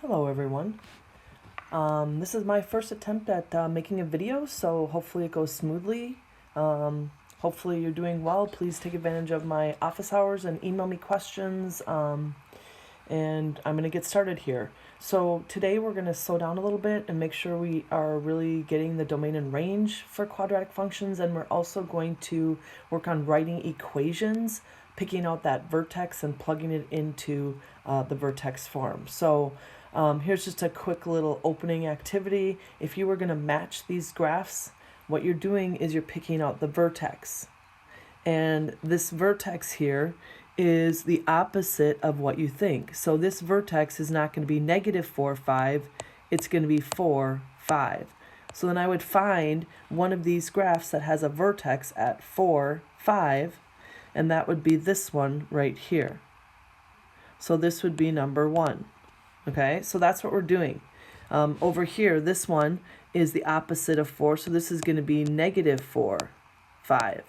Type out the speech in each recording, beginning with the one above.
Hello everyone. This is my first attempt at making a video, so hopefully it goes smoothly. Hopefully you're doing well. Please take advantage of my office hours and email me questions. And I'm going to get started here. So today we're going to slow down a little bit and make sure we are really getting the domain and range for quadratic functions, and we're also going to work on writing equations, picking out that vertex and plugging it into the vertex form. So here's just a quick little opening activity. If you were going to match these graphs, what you're doing is you're picking out the vertex. And this vertex here is the opposite of what you think. So this vertex is not going to be negative 4, 5. It's going to be 4, 5. So then I would find one of these graphs that has a vertex at 4, 5, and that would be this one right here. So this would be number 1. Okay, so that's what we're doing. Over here, this one is the opposite of 4, so this is going to be negative 4, 5.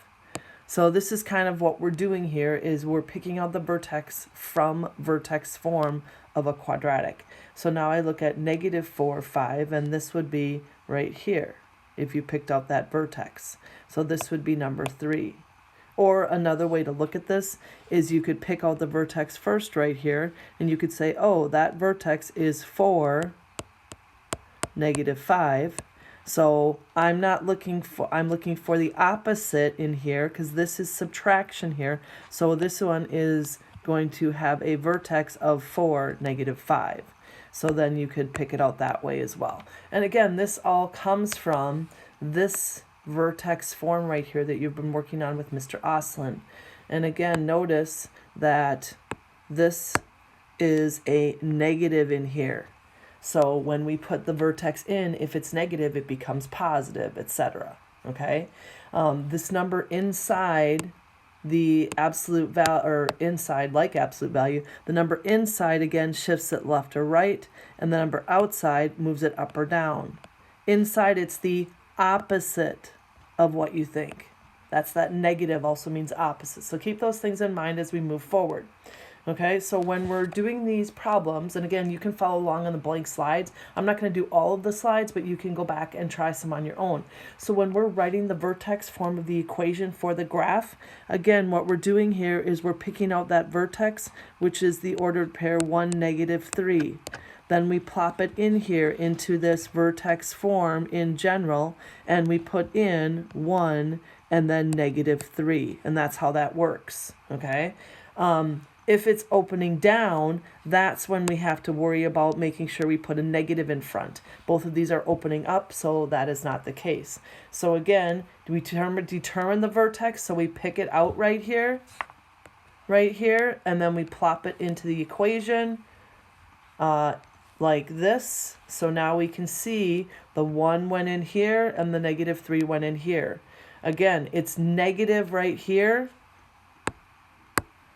So this is kind of what we're doing here, is we're picking out the vertex from vertex form of a quadratic. So now I look at negative 4, 5, and this would be right here if you picked out that vertex. So this would be number 3. Or another way to look at this is you could pick out the vertex first right here, and you could say, oh, that vertex is 4, negative 5. So I'm looking for the opposite in here, because this is subtraction here. So this one is going to have a vertex of 4, negative 5. So then you could pick it out that way as well. And again, this all comes from this vertex form right here that you've been working on with Mr. Oslin. And again, notice that this is a negative in here. So when we put the vertex in, if it's negative, it becomes positive, etc. Okay? This number inside the absolute value, or inside like absolute value, the number inside again shifts it left or right, and the number outside moves it up or down. Inside, it's the opposite of what you think. That negative also means opposite. So keep those things in mind as we move forward. Okay, so when we're doing these problems, and again, you can follow along on the blank slides. I'm not going to do all of the slides, but you can go back and try some on your own. So when we're writing the vertex form of the equation for the graph, again, what we're doing here is we're picking out that vertex, which is the ordered pair 1, negative 3. Then we plop it in here into this vertex form in general, and we put in 1 and then negative 3, and that's how that works, okay? If it's opening down, that's when we have to worry about making sure we put a negative in front. Both of these are opening up, so that is not the case. So again, do we determine the vertex? So we pick it out right here, and then we plop it into the equation like this. So now we can see the 1 went in here and the negative 3 went in here. Again, it's negative right here.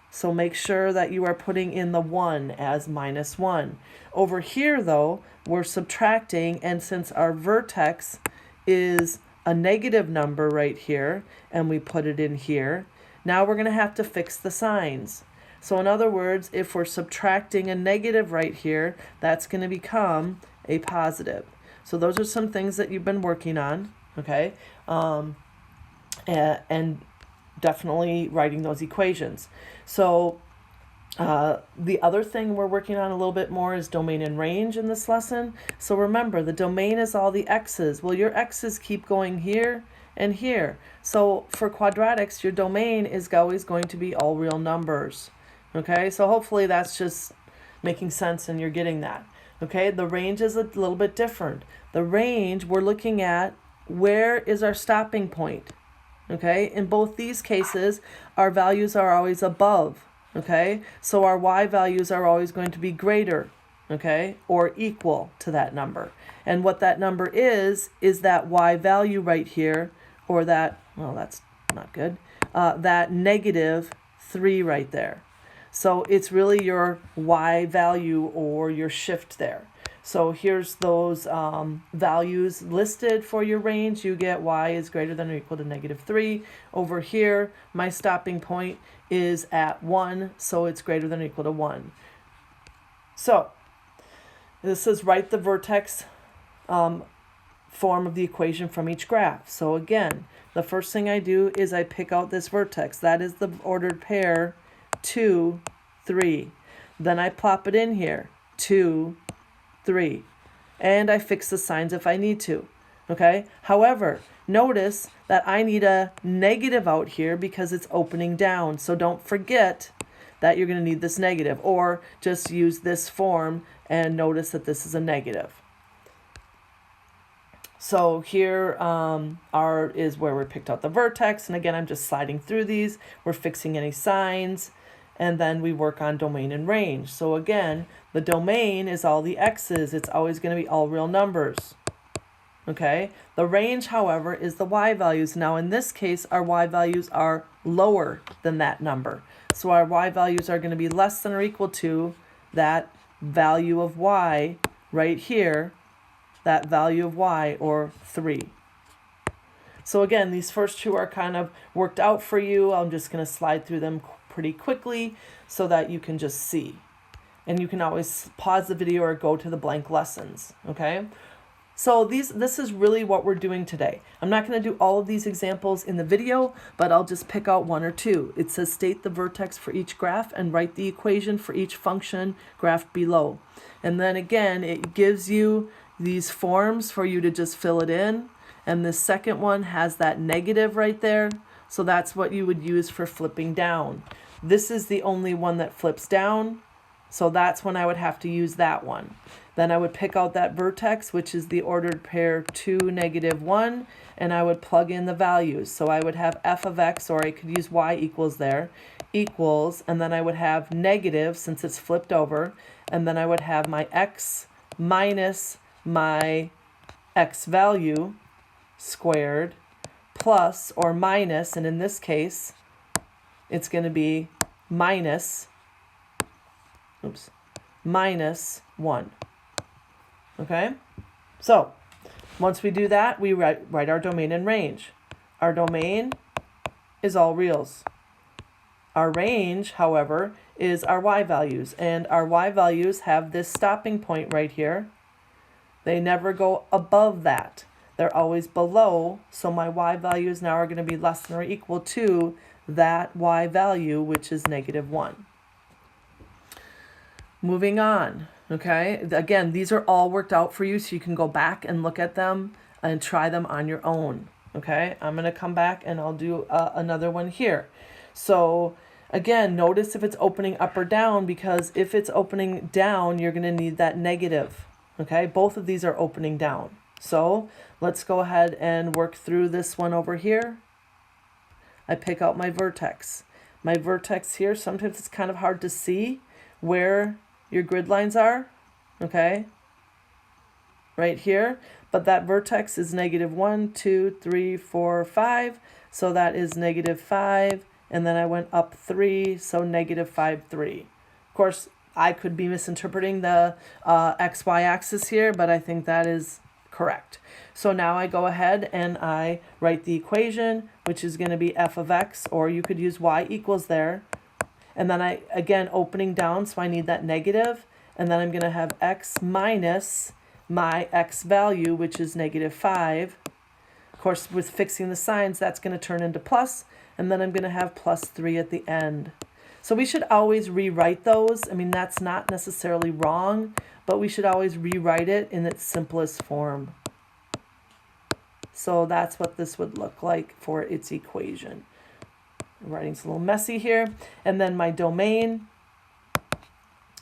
So make sure that you are putting in the 1 as minus 1. Over here, though, we're subtracting, and since our vertex is a negative number right here, and we put it in here, now we're going to have to fix the signs. So in other words, if we're subtracting a negative right here, that's going to become a positive. So those are some things that you've been working on, okay? And definitely writing those equations. So the other thing we're working on a little bit more is domain and range in this lesson. So remember, the domain is all the x's. Well, your x's keep going here and here. So for quadratics, your domain is always going to be all real numbers. Okay, so hopefully that's just making sense and you're getting that. Okay, the range is a little bit different. The range, we're looking at where is our stopping point. Okay, in both these cases, our values are always above. Okay, so our y values are always going to be greater, okay, or equal to that number. And what that number is that y value right here, or that, well, that's not good, that negative 3 right there. So it's really your y value or your shift there. So here's those values listed for your range. You get y is greater than or equal to negative 3. Over here, my stopping point is at 1, so it's greater than or equal to 1. So this is write the vertex form of the equation from each graph. So again, the first thing I do is I pick out this vertex. That is the ordered pair 2, 3. Then I plop it in here, 2, 3. And I fix the signs if I need to. Okay? However, notice that I need a negative out here because it's opening down. So don't forget that you're going to need this negative, or just use this form and notice that this is a negative. So here is where we picked out the vertex. And again, I'm just sliding through these. We're fixing any signs. And then we work on domain and range. So again, the domain is all the x's. It's always going to be all real numbers. Okay? The range, however, is the y values. Now in this case, our y values are lower than that number. So our y values are going to be less than or equal to that value of y right here, that value of y, or 3. So again, these first two are kind of worked out for you. I'm just going to slide through them pretty quickly so that you can just see. And you can always pause the video or go to the blank lessons, okay? So this is really what we're doing today. I'm not going to do all of these examples in the video, but I'll just pick out one or two. It says state the vertex for each graph and write the equation for each function graphed below. And then again, it gives you these forms for you to just fill it in. And the second one has that negative right there. So that's what you would use for flipping down. This is the only one that flips down. So that's when I would have to use that one. Then I would pick out that vertex, which is the ordered pair 2, -1, and I would plug in the values. So I would have f of x, or I could use y equals there, equals, and then I would have negative since it's flipped over, and then I would have my x minus my x value squared plus or minus, and in this case, it's going to be minus 1. Okay? So, once we do that, we write our domain and range. Our domain is all reals. Our range, however, is our y values, and our y values have this stopping point right here. They never go above that. They're always below, so my y values now are going to be less than or equal to that y value, which is -1. Moving on, okay? Again, these are all worked out for you, so you can go back and look at them and try them on your own, okay? I'm going to come back and I'll do another one here. So again, notice if it's opening up or down, because if it's opening down, you're going to need that negative, okay? Both of these are opening down. So let's go ahead and work through this one over here. I pick out my vertex. My vertex here, sometimes it's kind of hard to see where your grid lines are, okay? Right here. But that vertex is -1, 2, 3, 4, 5. So that is -5. And then I went up 3, so -5, 3. Of course, I could be misinterpreting the XY axis here, but I think that is correct. So now I go ahead and I write the equation, which is going to be f of x, or you could use y equals there. And then I, again, opening down, so I need that negative. And then I'm going to have x minus my x value, which is -5. Of course, with fixing the signs, that's going to turn into plus. And then I'm going to have +3 at the end. So we should always rewrite those. I mean, that's not necessarily wrong, but we should always rewrite it in its simplest form. So that's what this would look like for its equation. Writing's a little messy here. And then my domain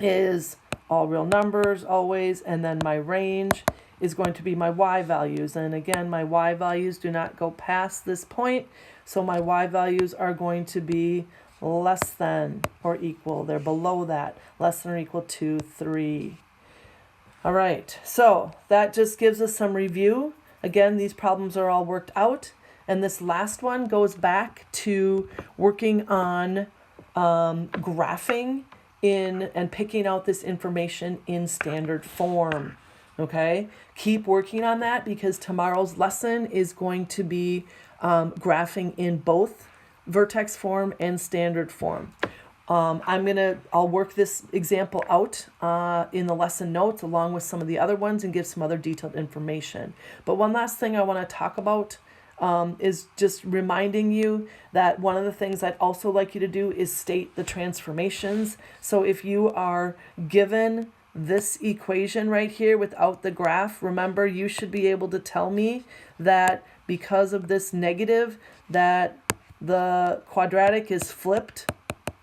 is all real numbers always. And then my range is going to be my y values. And again, my y values do not go past this point. So my y values are going to be less than or equal. They're below that. Less than or equal to 3. All right. So that just gives us some review. Again, these problems are all worked out. And this last one goes back to working on graphing in and picking out this information in standard form. Okay, keep working on that, because tomorrow's lesson is going to be graphing in both vertex form and standard form. I'll work this example out in the lesson notes along with some of the other ones and give some other detailed information. But one last thing I want to talk about is just reminding you that one of the things I'd also like you to do is state the transformations. So if you are given this equation right here without the graph, remember you should be able to tell me that because of this negative, that the quadratic is flipped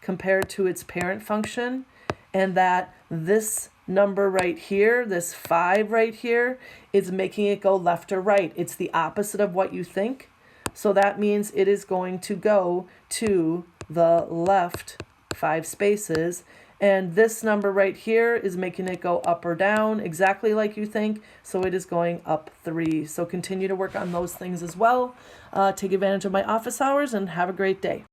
compared to its parent function, and that this number right here, this 5 right here, is making it go left or right. It's the opposite of what you think. So that means it is going to go to the left 5 spaces. And this number right here is making it go up or down exactly like you think. So it is going up 3. So continue to work on those things as well. Take advantage of my office hours and have a great day.